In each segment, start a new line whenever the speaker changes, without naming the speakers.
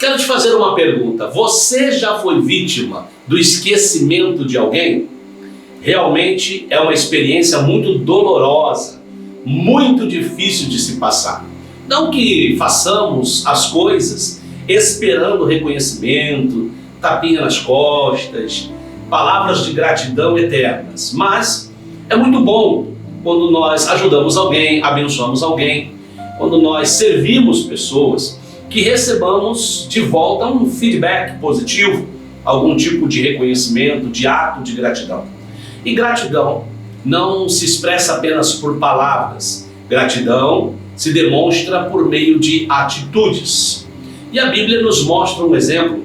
Quero te fazer uma pergunta. Você já foi vítima do esquecimento de alguém? Realmente é uma experiência muito dolorosa, muito difícil de se passar. Não que façamos as coisas esperando reconhecimento, tapinha nas costas, palavras de gratidão eternas, mas é muito bom quando nós ajudamos alguém, abençoamos alguém, quando nós servimos pessoas, que recebamos de volta um feedback positivo, algum tipo de reconhecimento, de ato de gratidão. E gratidão não se expressa apenas por palavras. Gratidão se demonstra por meio de atitudes. E a Bíblia nos mostra um exemplo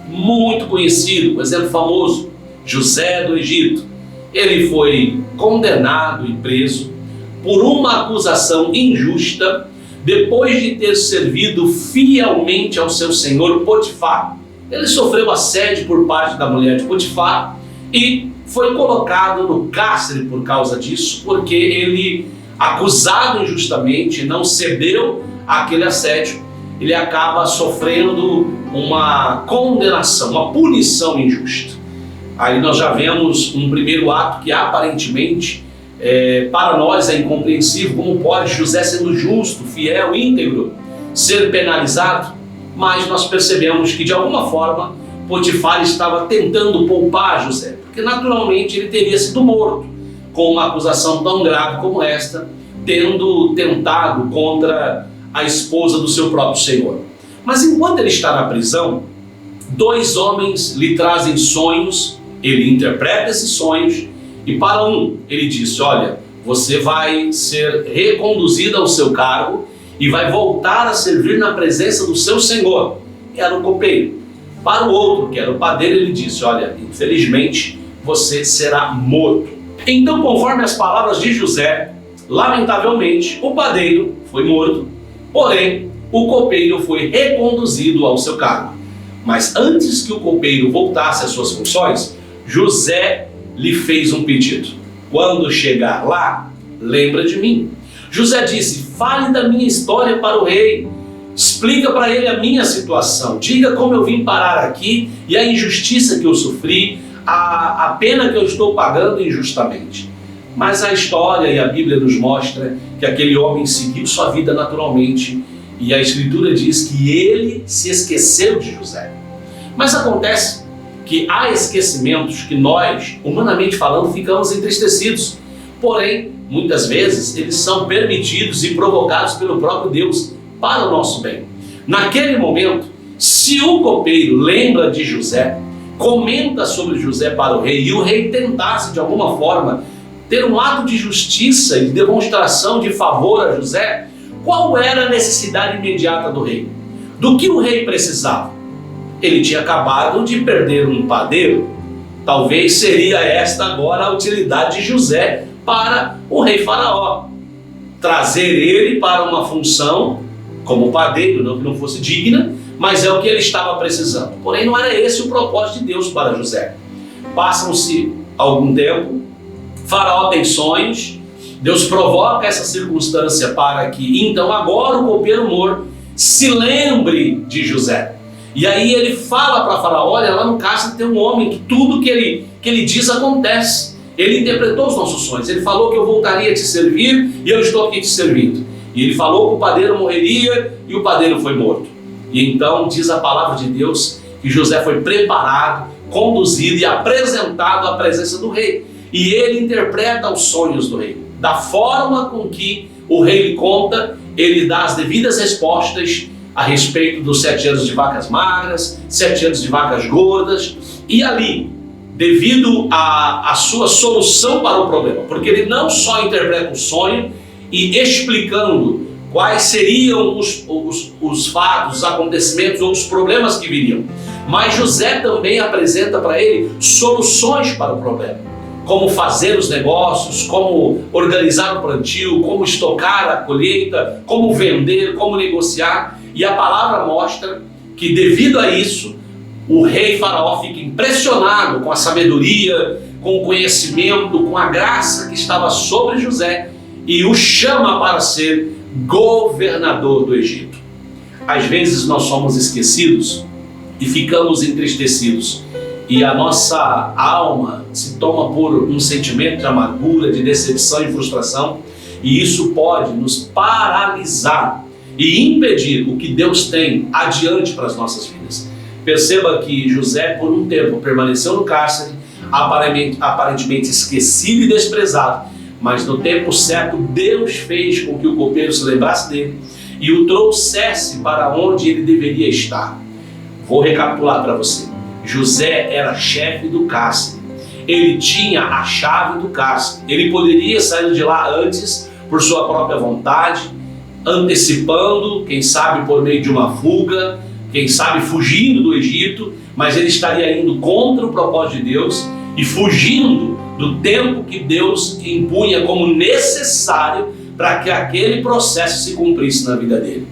muito conhecido, um exemplo famoso, José do Egito. Ele foi condenado e preso por uma acusação injusta, depois de ter servido fielmente ao seu senhor Potifar. Ele sofreu assédio por parte da mulher de Potifar e foi colocado no cárcere por causa disso, porque ele, acusado injustamente, não cedeu àquele assédio, ele acaba sofrendo uma condenação, uma punição injusta. Aí nós já vemos um primeiro ato que aparentemente para nós é incompreensível. Como pode José, sendo justo, fiel, íntegro, ser penalizado? Mas nós percebemos que de alguma forma Potifar estava tentando poupar José, porque naturalmente ele teria sido morto com uma acusação tão grave como esta, tendo tentado contra a esposa do seu próprio senhor. Mas enquanto ele está na prisão, dois homens lhe trazem sonhos, ele interpreta esses sonhos, e para um ele disse: olha, você vai ser reconduzido ao seu cargo e vai voltar a servir na presença do seu senhor. Era o copeiro. Para o outro, que era o padeiro, ele disse: olha, infelizmente você será morto. Então, conforme as palavras de José, lamentavelmente o padeiro foi morto, porém o copeiro foi reconduzido ao seu cargo. Mas antes que o copeiro voltasse às suas funções, José lhe fez um pedido: quando chegar lá, lembra de mim. José disse: fale da minha história para o rei, explica para ele a minha situação, diga como eu vim parar aqui e a injustiça que eu sofri, a pena que eu estou pagando injustamente. Mas a história e a Bíblia nos mostra que aquele homem seguiu sua vida naturalmente, e a Escritura diz que ele se esqueceu de José. Mas acontece que há esquecimentos que nós, humanamente falando, ficamos entristecidos. Porém, muitas vezes, eles são permitidos e provocados pelo próprio Deus para o nosso bem. Naquele momento, se o copeiro lembra de José, comenta sobre José para o rei, e o rei tentasse de alguma forma ter um ato de justiça e de demonstração de favor a José, qual era a necessidade imediata do rei? Do que o rei precisava? Ele tinha acabado de perder um padeiro. Talvez seria esta agora a utilidade de José para o rei Faraó. Trazer ele para uma função como padeiro, não que não fosse digna, mas é o que ele estava precisando. Porém, não era esse o propósito de Deus para José. Passam-se algum tempo, Faraó tem sonhos, Deus provoca essa circunstância para que, então, agora o copeiro mor se lembre de José. E aí ele fala para Faraó: olha, lá no cárcere tem um homem que tudo que ele diz acontece. Ele interpretou os nossos sonhos, ele falou que eu voltaria a te servir e eu estou aqui te servindo. E ele falou que o padeiro morreria e o padeiro foi morto. E então diz a palavra de Deus que José foi preparado, conduzido e apresentado à presença do rei. E ele interpreta os sonhos do rei. Da forma com que o rei lhe conta, ele dá as devidas respostas a respeito dos 7 anos de vacas magras, 7 anos de vacas gordas. E ali, devido à sua solução para o problema, porque ele não só interpreta o sonho e explicando quais seriam os fatos, os acontecimentos ou os problemas que viriam, mas José também apresenta para ele soluções para o problema. Como fazer os negócios, como organizar o plantio, como estocar a colheita, como vender, como negociar. E a palavra mostra que, devido a isso, o rei Faraó fica impressionado com a sabedoria, com o conhecimento, com a graça que estava sobre José, e o chama para ser governador do Egito. Às vezes nós somos esquecidos e ficamos entristecidos, e a nossa alma se toma por um sentimento de amargura, de decepção e frustração, e isso pode nos paralisar e impedir o que Deus tem adiante para as nossas vidas. Perceba que José, por um tempo, permaneceu no cárcere, aparentemente esquecido e desprezado, mas no tempo certo Deus fez com que o copeiro se lembrasse dele e o trouxesse para onde ele deveria estar. Vou recapitular para você. José era chefe do cárcere, ele tinha a chave do cárcere, ele poderia sair de lá antes por sua própria vontade, antecipando, quem sabe por meio de uma fuga, quem sabe fugindo do Egito, mas ele estaria indo contra o propósito de Deus e fugindo do tempo que Deus impunha como necessário para que aquele processo se cumprisse na vida dele.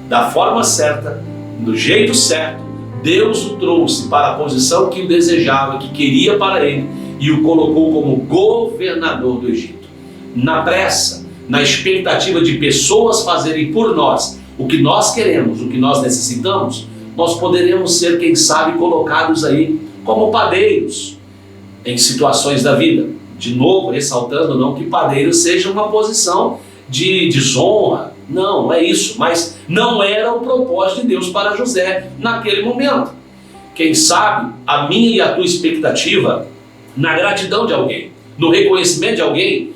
Da forma certa, do jeito certo, Deus o trouxe para a posição que o desejava, que queria para ele, e o colocou como governador do Egito. Na pressa, na expectativa de pessoas fazerem por nós o que nós queremos, o que nós necessitamos, nós poderemos ser, quem sabe, colocados aí como padeiros em situações da vida. De novo, ressaltando, não que padeiro seja uma posição de desonra, não é isso, mas não era o propósito de Deus para José naquele momento. Quem sabe a minha e a tua expectativa na gratidão de alguém, no reconhecimento de alguém,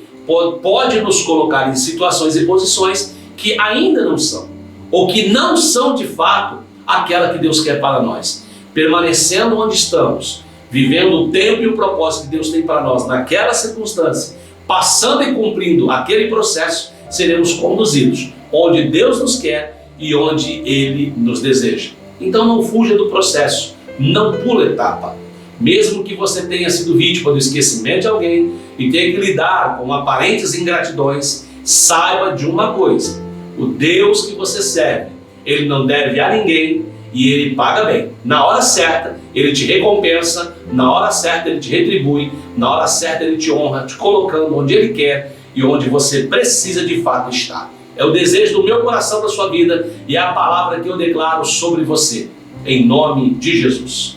pode nos colocar em situações e posições que ainda não são, ou que não são de fato aquela que Deus quer para nós. Permanecendo onde estamos, vivendo o tempo e o propósito que Deus tem para nós naquela circunstância, passando e cumprindo aquele processo, seremos conduzidos onde Deus nos quer e onde Ele nos deseja. Então não fuja do processo, não pula etapa. Mesmo que você tenha sido vítima do esquecimento de alguém e tenha que lidar com aparentes ingratidões, saiba de uma coisa: o Deus que você serve, Ele não deve a ninguém e Ele paga bem. Na hora certa, Ele te recompensa, na hora certa Ele te retribui, na hora certa Ele te honra, te colocando onde Ele quer e onde você precisa de fato estar. É o desejo do meu coração da sua vida e é a palavra que eu declaro sobre você, em nome de Jesus.